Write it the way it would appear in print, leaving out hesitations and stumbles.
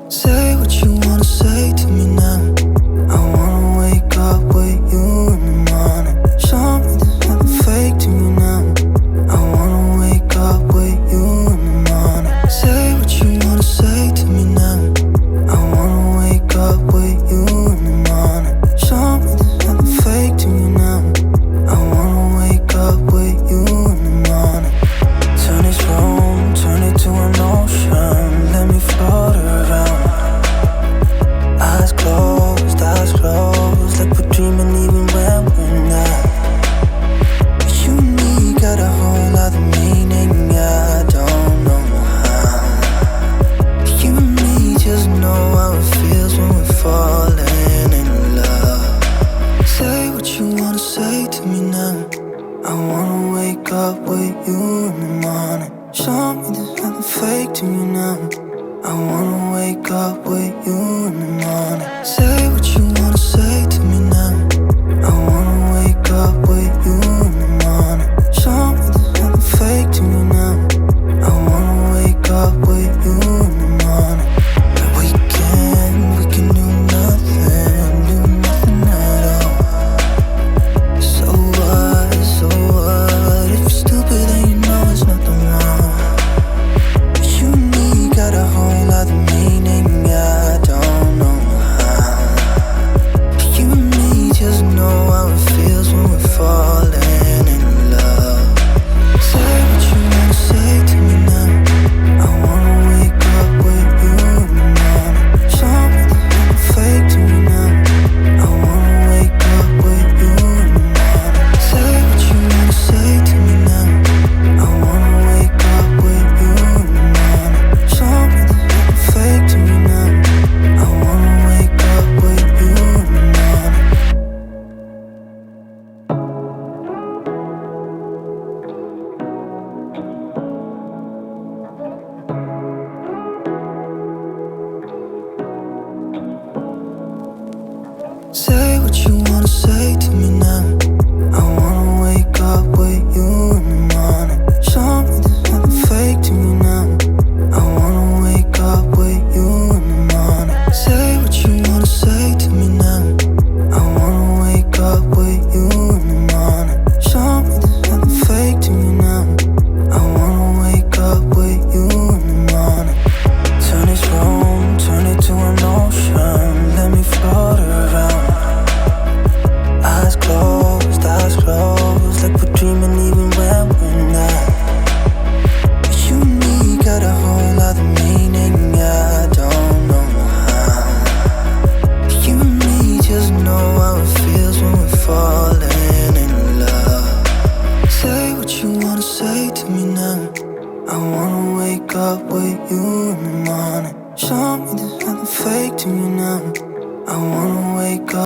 Say what you wanna say to me now. I wanna wake up with you in the morning. Show me there's nothing fake to me now. I wanna wake up with you in the morning. Say what you wanna say to me now. I wanna wake up with you in the morning. Show me there's nothing fake to me now. I wanna wake up with you in the morning. Turn this room, turn it to an ocean. Let me float around. Eyes closed, like we're dreaming even when we're not. You and me got a whole other meaning, I don't know how. You and me just know how it feels when we're falling in love. Say what you wanna say to me now. I wanna wake up with you in the morning. Show me there's nothing fake to me now. I wanna wake up with you in the morning. Say what you wanna say to me now. I wanna wake up with you in the morning. Show me there's nothing fake to me now. I wanna wake up with you in the morning. We can do nothing at all. So what, if you're stupid then you know it's nothing wrong. You and me got a whole other meaning, I don't know how. You and me just know how it feels when we're falling in love. Say what you wanna say to me now. I wanna wake up with you in the morning. Show me there's nothing fake to me now. I wanna wake up with you in the morning. Say what you wanna say to me now. I wanna wake up with you in the morning. Show me there's nothing fake to me now. I wanna wake up with you in the morning. Say what you wanna say to me now. I wanna wake up with you in the morning. Show me there's nothing fake to me now. I wanna wake up with you in the morning. Say what you wanna say to me now. I wanna wake up with you in the morning. Show me there's nothing fake to me now. I wanna wake up with you in the morning. Turn this room, turn it to an ocean. Let me float around. Eyes closed, like we're dreaming even when we're not. You and me got a whole other meaning, I don't know how. You and me just know how it feels when we're falling in love. Say what you wanna say to me now. I wanna wake up with you in the morning. Show me there's nothing fake to me now. I wanna wake up.